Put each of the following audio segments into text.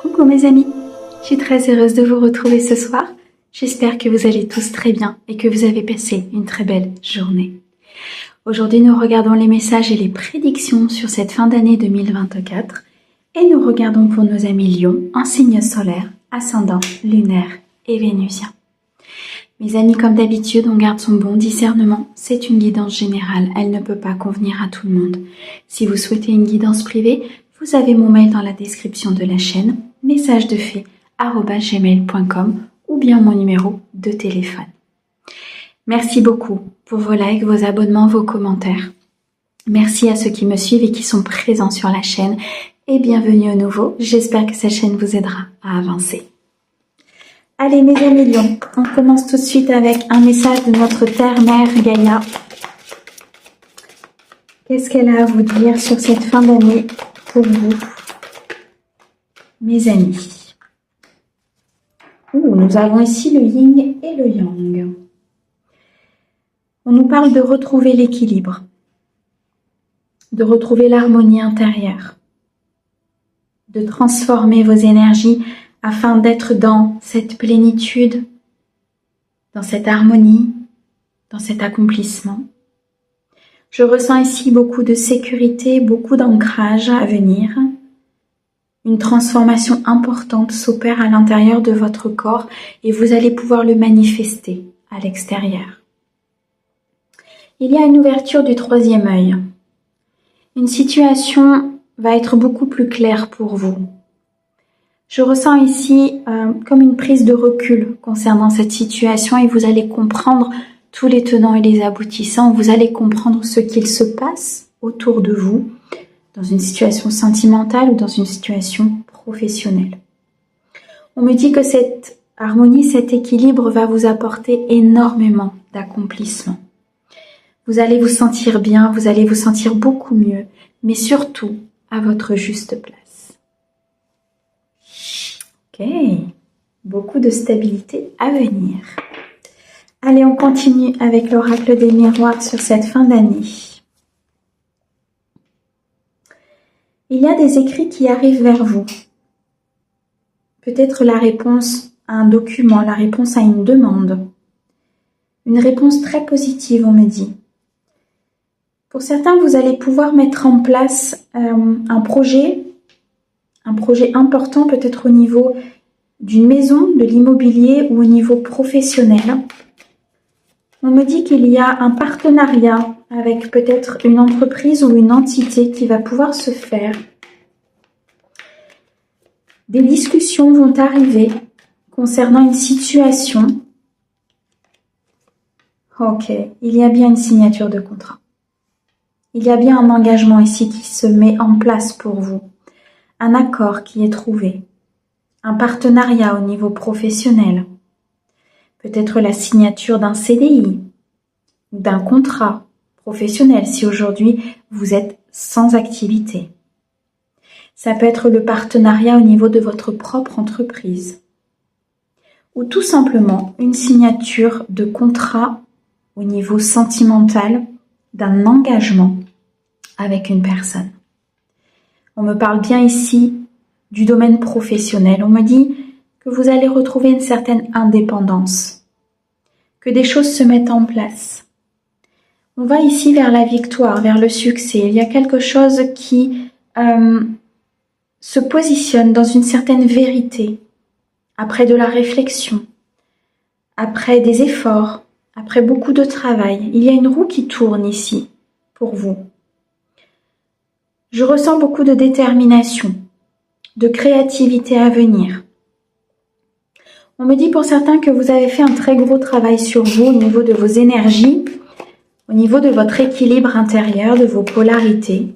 Coucou mes amis, je suis très heureuse de vous retrouver ce soir. J'espère que vous allez tous très bien et que vous avez passé une très belle journée. Aujourd'hui, nous regardons les messages et les prédictions sur cette fin d'année 2024 et nous regardons pour nos amis Lion en signe solaire, ascendant, lunaire et vénusien. Mes amis, comme d'habitude, on garde son bon discernement. C'est une guidance générale, elle ne peut pas convenir à tout le monde. Si vous souhaitez une guidance privée, vous avez mon mail dans la description de la chaîne, messagesdefée@gmail.com ou bien mon numéro de téléphone. Merci beaucoup pour vos likes, vos abonnements, vos commentaires. Merci à ceux qui me suivent et qui sont présents sur la chaîne et bienvenue au nouveau. J'espère que cette chaîne vous aidera à avancer. Allez mes amis Lions, on commence tout de suite avec un message de notre terre-mère Gaïa. Qu'est-ce qu'elle a à vous dire sur cette fin d'année pour vous, mes amis? Nous avons ici le yin et le yang. On nous parle de retrouver l'équilibre, de retrouver l'harmonie intérieure, de transformer vos énergies afin d'être dans cette plénitude, dans cette harmonie, dans cet accomplissement. Je ressens ici beaucoup de sécurité, beaucoup d'ancrage à venir. Une transformation importante s'opère à l'intérieur de votre corps et vous allez pouvoir le manifester à l'extérieur. Il y a une ouverture du troisième œil. Une situation va être beaucoup plus claire pour vous. Je ressens ici comme une prise de recul concernant cette situation et vous allez comprendre tous les tenants et les aboutissants. Vous allez comprendre ce qu'il se passe autour de vous dans une situation sentimentale ou dans une situation professionnelle. On me dit que cette harmonie, cet équilibre va vous apporter énormément d'accomplissement. Vous allez vous sentir bien, vous allez vous sentir beaucoup mieux, mais surtout à votre juste place. Ok, beaucoup de stabilité à venir. Allez, on continue avec l'oracle des miroirs sur cette fin d'année. Il y a des écrits qui arrivent vers vous. Peut-être la réponse à un document, la réponse à une demande. Une réponse très positive, on me dit. Pour certains, vous allez pouvoir mettre en place un projet important, peut-être au niveau d'une maison, de l'immobilier ou au niveau professionnel. On me dit qu'il y a un partenariat avec peut-être une entreprise ou une entité qui va pouvoir se faire. Des discussions vont arriver concernant une situation. Ok, il y a bien une signature de contrat. Il y a bien un engagement ici qui se met en place pour vous. Un accord qui est trouvé. Un partenariat au niveau professionnel. Peut-être la signature d'un CDI ou d'un contrat professionnel si aujourd'hui vous êtes sans activité. Ça peut être le partenariat au niveau de votre propre entreprise. Ou tout simplement une signature de contrat au niveau sentimental d'un engagement avec une personne. On me parle bien ici du domaine professionnel. On me dit que vous allez retrouver une certaine indépendance, que des choses se mettent en place. On va ici vers la victoire, vers le succès. Il y a quelque chose qui se positionne dans une certaine vérité, après de la réflexion, après des efforts, après beaucoup de travail. Il y a une roue qui tourne ici pour vous. Je ressens beaucoup de détermination, de créativité à venir. On me dit pour certains que vous avez fait un très gros travail sur vous au niveau de vos énergies, au niveau de votre équilibre intérieur, de vos polarités.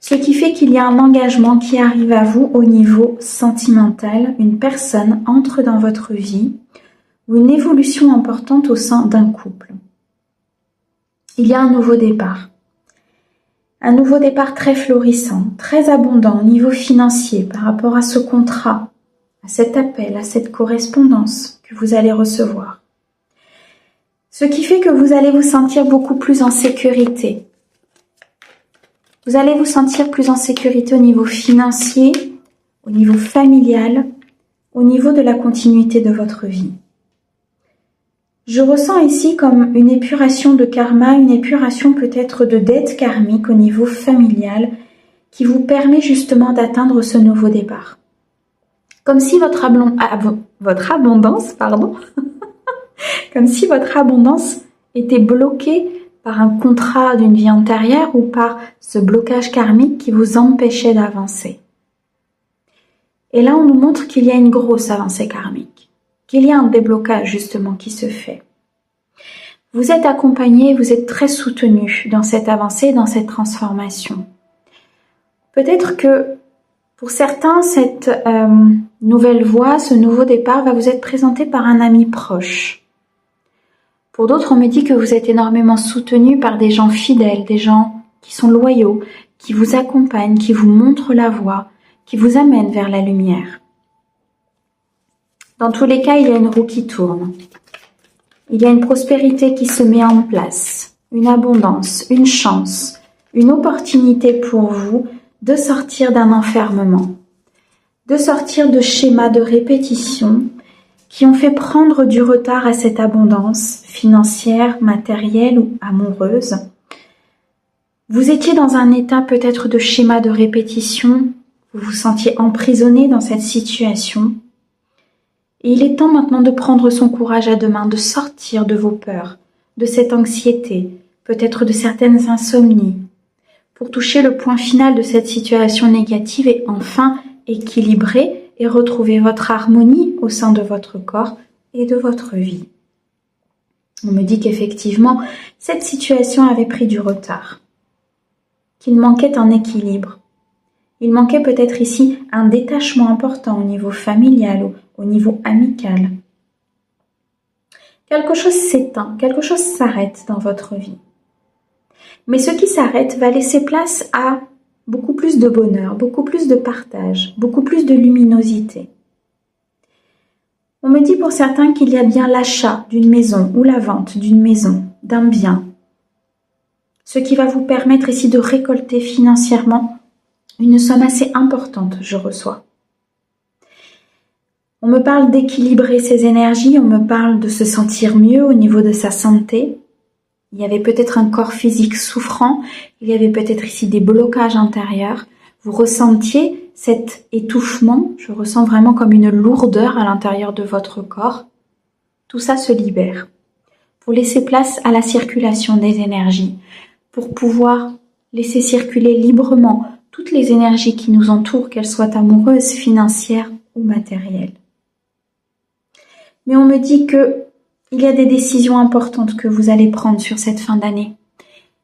Ce qui fait qu'il y a un engagement qui arrive à vous au niveau sentimental. Une personne entre dans votre vie ou une évolution importante au sein d'un couple. Il y a un nouveau départ. Un nouveau départ très florissant, très abondant au niveau financier par rapport à ce contrat, à cet appel, à cette correspondance que vous allez recevoir. Ce qui fait que vous allez vous sentir beaucoup plus en sécurité. Vous allez vous sentir plus en sécurité au niveau financier, au niveau familial, au niveau de la continuité de votre vie. Je ressens ici comme une épuration de karma, une épuration peut-être de dette karmique au niveau familial qui vous permet justement d'atteindre ce nouveau départ. Comme si votre abondance, comme si votre abondance était bloquée par un contrat d'une vie antérieure ou par ce blocage karmique qui vous empêchait d'avancer. Et là, on nous montre qu'il y a une grosse avancée karmique, qu'il y a un déblocage justement qui se fait. Vous êtes accompagné, vous êtes très soutenu dans cette avancée, dans cette transformation. Peut-être que pour certains, cette nouvelle voie, ce nouveau départ va vous être présenté par un ami proche. Pour d'autres, on me dit que vous êtes énormément soutenu par des gens fidèles, des gens qui sont loyaux, qui vous accompagnent, qui vous montrent la voie, qui vous amènent vers la lumière. Dans tous les cas, il y a une roue qui tourne. Il y a une prospérité qui se met en place, une abondance, une chance, une opportunité pour vous de sortir d'un enfermement, de sortir de schémas de répétition qui ont fait prendre du retard à cette abondance financière, matérielle ou amoureuse. Vous étiez dans un état peut-être de schéma de répétition, vous vous sentiez emprisonné dans cette situation. Et il est temps maintenant de prendre son courage à deux mains, de sortir de vos peurs, de cette anxiété, peut-être de certaines insomnies, pour toucher le point final de cette situation négative et enfin équilibrer et retrouver votre harmonie au sein de votre corps et de votre vie. On me dit qu'effectivement, cette situation avait pris du retard, qu'il manquait un équilibre. Il manquait peut-être ici un détachement important au niveau familial ou au niveau amical. Quelque chose s'éteint, quelque chose s'arrête dans votre vie. Mais ce qui s'arrête va laisser place à beaucoup plus de bonheur, beaucoup plus de partage, beaucoup plus de luminosité. On me dit pour certains qu'il y a bien l'achat d'une maison ou la vente d'une maison, d'un bien. Ce qui va vous permettre ici de récolter financièrement une somme assez importante, je reçois. On me parle d'équilibrer ses énergies, on me parle de se sentir mieux au niveau de sa santé. Il y avait peut-être un corps physique souffrant, il y avait peut-être ici des blocages intérieurs. Vous ressentiez cet étouffement, je ressens vraiment comme une lourdeur à l'intérieur de votre corps. Tout ça se libère pour laisser place à la circulation des énergies, pour pouvoir laisser circuler librement toutes les énergies qui nous entourent, qu'elles soient amoureuses, financières ou matérielles. Mais on me dit que il y a des décisions importantes que vous allez prendre sur cette fin d'année.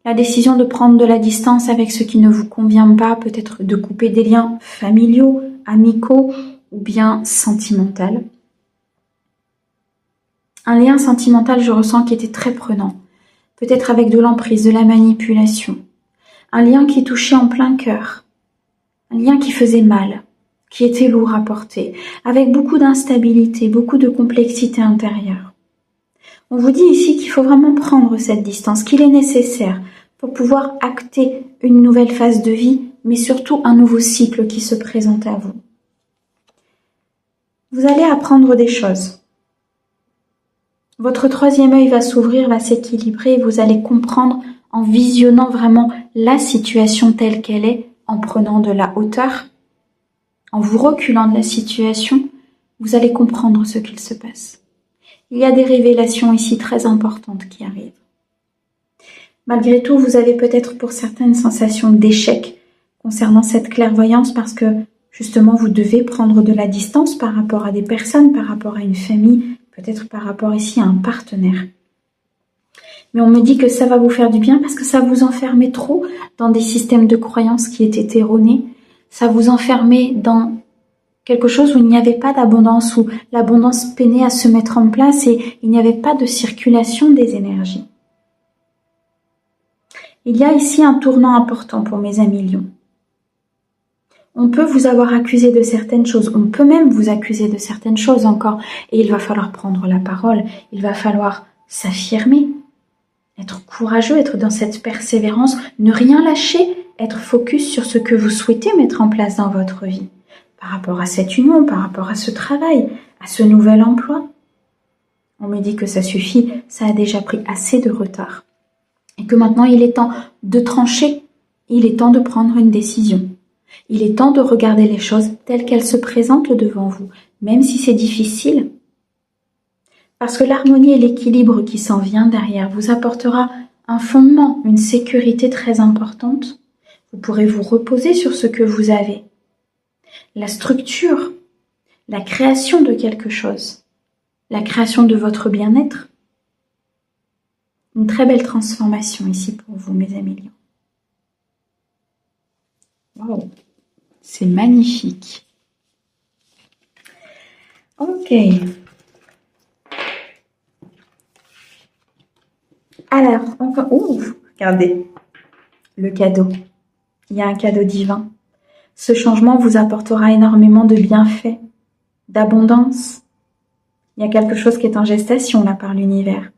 La décision de prendre de la distance avec ce qui ne vous convient pas, peut-être de couper des liens familiaux, amicaux ou bien sentimentaux. Un lien sentimental, je ressens, qui était très prenant, peut-être avec de l'emprise, de la manipulation. Un lien qui touchait en plein cœur, un lien qui faisait mal, qui était lourd à porter, avec beaucoup d'instabilité, beaucoup de complexité intérieure. On vous dit ici qu'il faut vraiment prendre cette distance, qu'il est nécessaire pour pouvoir acter une nouvelle phase de vie, mais surtout un nouveau cycle qui se présente à vous. Vous allez apprendre des choses. Votre troisième œil va s'ouvrir, va s'équilibrer et vous allez comprendre en visionnant vraiment la situation telle qu'elle est, en prenant de la hauteur, en vous reculant de la situation, vous allez comprendre ce qu'il se passe. Il y a des révélations ici très importantes qui arrivent. Malgré tout, vous avez peut-être pour certaines sensations d'échec concernant cette clairvoyance parce que justement vous devez prendre de la distance par rapport à des personnes, par rapport à une famille, peut-être par rapport ici à un partenaire. Mais on me dit que ça va vous faire du bien parce que ça vous enfermait trop dans des systèmes de croyances qui étaient erronés. Ça vous enfermait dans quelque chose où il n'y avait pas d'abondance, où l'abondance peinait à se mettre en place et il n'y avait pas de circulation des énergies. Il y a ici un tournant important pour mes amis lions. On peut vous avoir accusé de certaines choses, on peut même vous accuser de certaines choses encore, et il va falloir prendre la parole, il va falloir s'affirmer, être courageux, être dans cette persévérance, ne rien lâcher, être focus sur ce que vous souhaitez mettre en place dans votre vie. par rapport à cette union, par rapport à ce travail, à ce nouvel emploi. On me dit que ça suffit, ça a déjà pris assez de retard. Et que maintenant il est temps de trancher, il est temps de prendre une décision. Il est temps de regarder les choses telles qu'elles se présentent devant vous, même si c'est difficile. Parce que l'harmonie et l'équilibre qui s'en vient derrière vous apportera un fondement, une sécurité très importante. Vous pourrez vous reposer sur ce que vous avez. La structure, la création de quelque chose, la création de votre bien-être. Une très belle transformation ici pour vous, mes amis lions. Wow, c'est magnifique. Ok. Alors, enfin, regardez, le cadeau. Il y a un cadeau divin. Ce changement vous apportera énormément de bienfaits, d'abondance. Il y a quelque chose qui est en gestation là par l'univers.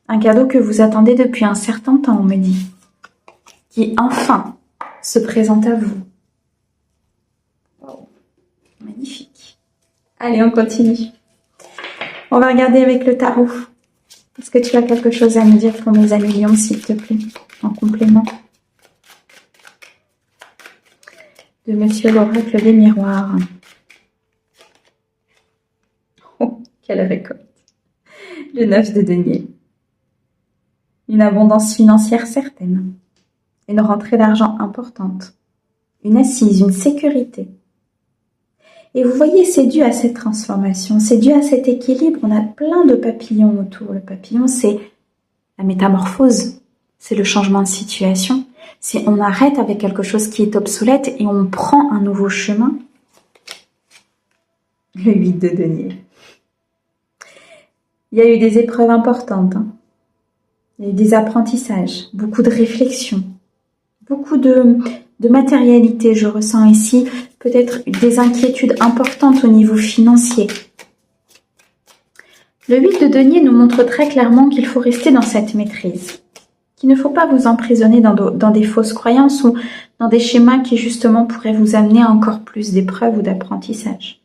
Un cadeau que vous attendez depuis un certain temps, on me dit, qui enfin se présente à vous. Wow, magnifique. Allez, on continue. On va regarder avec le tarot. Est-ce que tu as quelque chose à me dire pour mes amis lions, s'il te plaît, en complément de Monsieur l'Oracle des Miroirs? Oh, quelle récolte! Le 9 de denier. Une abondance financière certaine. Une rentrée d'argent importante. Une assise, une sécurité. Et vous voyez, c'est dû à cette transformation, c'est dû à cet équilibre. On a plein de papillons autour. Le papillon, c'est la métamorphose, c'est le changement de situation. C'est on arrête avec quelque chose qui est obsolète et on prend un nouveau chemin. Le 8 de denier. Il y a eu des épreuves importantes. Il y a eu des apprentissages, beaucoup de réflexions, beaucoup de matérialité, je ressens ici. Peut-être des inquiétudes importantes au niveau financier. Le 8 de denier nous montre très clairement qu'il faut rester dans cette maîtrise. Qu'il ne faut pas vous emprisonner dans des fausses croyances ou dans des schémas qui justement pourraient vous amener à encore plus d'épreuves ou d'apprentissage.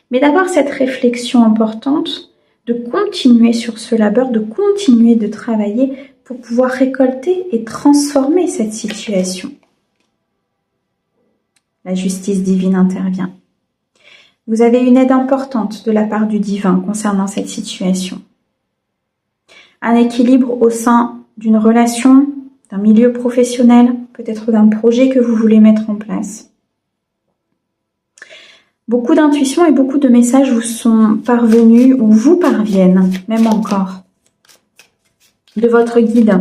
Mais d'avoir cette réflexion importante, de continuer sur ce labeur, de continuer de travailler pour pouvoir récolter et transformer cette situation. La justice divine intervient. Vous avez une aide importante de la part du divin concernant cette situation. Un équilibre au sein d'une relation, d'un milieu professionnel, peut-être d'un projet que vous voulez mettre en place. Beaucoup d'intuition et beaucoup de messages vous sont parvenus ou vous parviennent, même encore, de votre guide,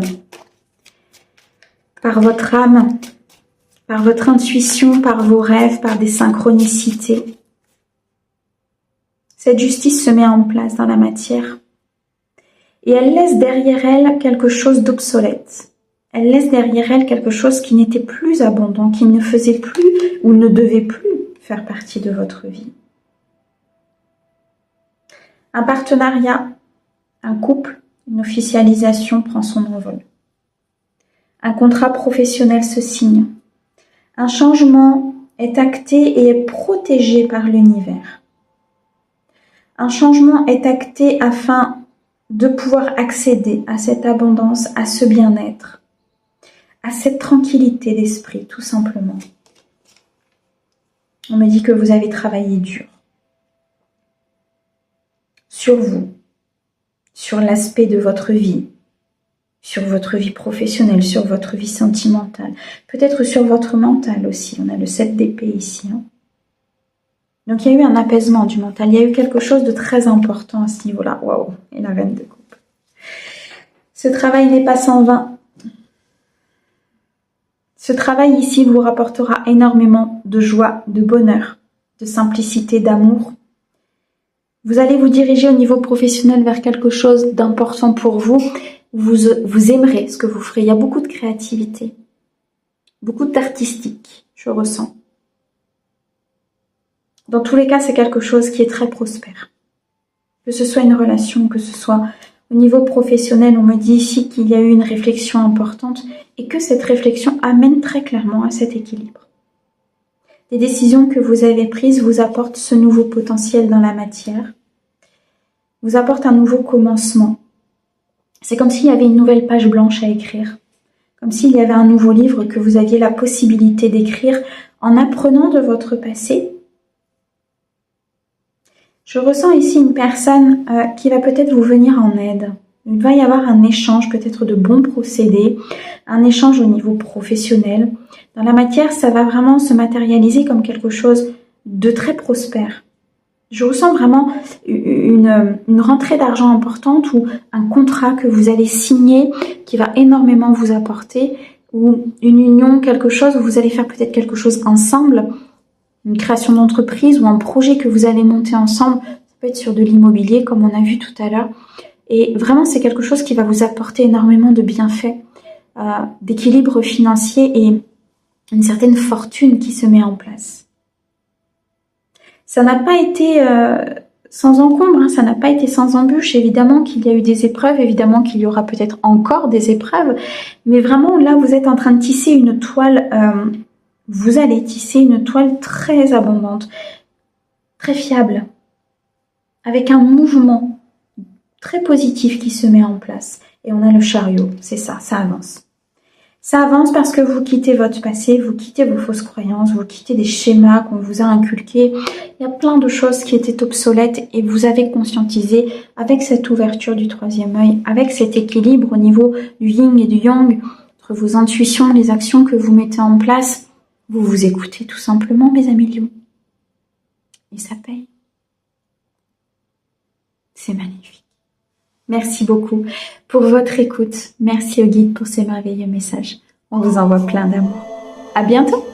par votre âme, par votre intuition, par vos rêves, par des synchronicités. Cette justice se met en place dans la matière et elle laisse derrière elle quelque chose d'obsolète. Elle laisse derrière elle quelque chose qui n'était plus abondant, qui ne faisait plus ou ne devait plus faire partie de votre vie. Un partenariat, un couple, une officialisation prend son envol. Un contrat professionnel se signe. Un changement est acté et est protégé par l'univers. Un changement est acté afin de pouvoir accéder à cette abondance, à ce bien-être, à cette tranquillité d'esprit, tout simplement. On me dit que vous avez travaillé dur sur vous, sur l'aspect de votre vie, sur votre vie professionnelle, sur votre vie sentimentale, peut-être sur votre mental aussi. On a le 7 d'épée ici. Donc il y a eu un apaisement du mental, il y a eu quelque chose de très important à ce niveau-là. Waouh, et la reine de coupe. Ce travail n'est pas sans vain. Ce travail ici vous rapportera énormément de joie, de bonheur, de simplicité, d'amour. Vous allez vous diriger au niveau professionnel vers quelque chose d'important pour vous. Vous aimerez ce que vous ferez. Il y a beaucoup de créativité, beaucoup d'artistique, je ressens. Dans tous les cas, c'est quelque chose qui est très prospère. Que ce soit une relation, que ce soit au niveau professionnel, on me dit ici qu'il y a eu une réflexion importante et que cette réflexion amène très clairement à cet équilibre. Les décisions que vous avez prises vous apportent ce nouveau potentiel dans la matière, vous apportent un nouveau commencement. C'est comme s'il y avait une nouvelle page blanche à écrire, comme s'il y avait un nouveau livre que vous aviez la possibilité d'écrire en apprenant de votre passé. Je ressens ici une personne qui va peut-être vous venir en aide. Il va y avoir un échange peut-être de bons procédés, un échange au niveau professionnel. Dans la matière, ça va vraiment se matérialiser comme quelque chose de très prospère. Je ressens vraiment une rentrée d'argent importante ou un contrat que vous allez signer qui va énormément vous apporter, ou une union, quelque chose où vous allez faire peut-être quelque chose ensemble, une création d'entreprise ou un projet que vous allez monter ensemble. Ça peut être sur de l'immobilier comme on a vu tout à l'heure. Et vraiment, c'est quelque chose qui va vous apporter énormément de bienfaits, d'équilibre financier et une certaine fortune qui se met en place. Ça n'a pas été sans encombre, hein, ça n'a pas été sans embûches. Évidemment qu'il y a eu des épreuves, évidemment qu'il y aura peut-être encore des épreuves, mais vraiment là, vous êtes en train de tisser une toile, vous allez tisser une toile très abondante, très fiable, avec un mouvement très positif qui se met en place. Et on a le chariot, c'est ça, ça avance. Ça avance parce que vous quittez votre passé, vous quittez vos fausses croyances, vous quittez des schémas qu'on vous a inculqués. Il y a plein de choses qui étaient obsolètes et vous avez conscientisé avec cette ouverture du troisième œil, avec cet équilibre au niveau du yin et du yang, entre vos intuitions, les actions que vous mettez en place. Vous vous écoutez tout simplement, mes amis lions. Et ça paye. C'est magnifique. Merci beaucoup pour votre écoute. Merci au guide pour ces merveilleux messages. On vous envoie plein d'amour. À bientôt!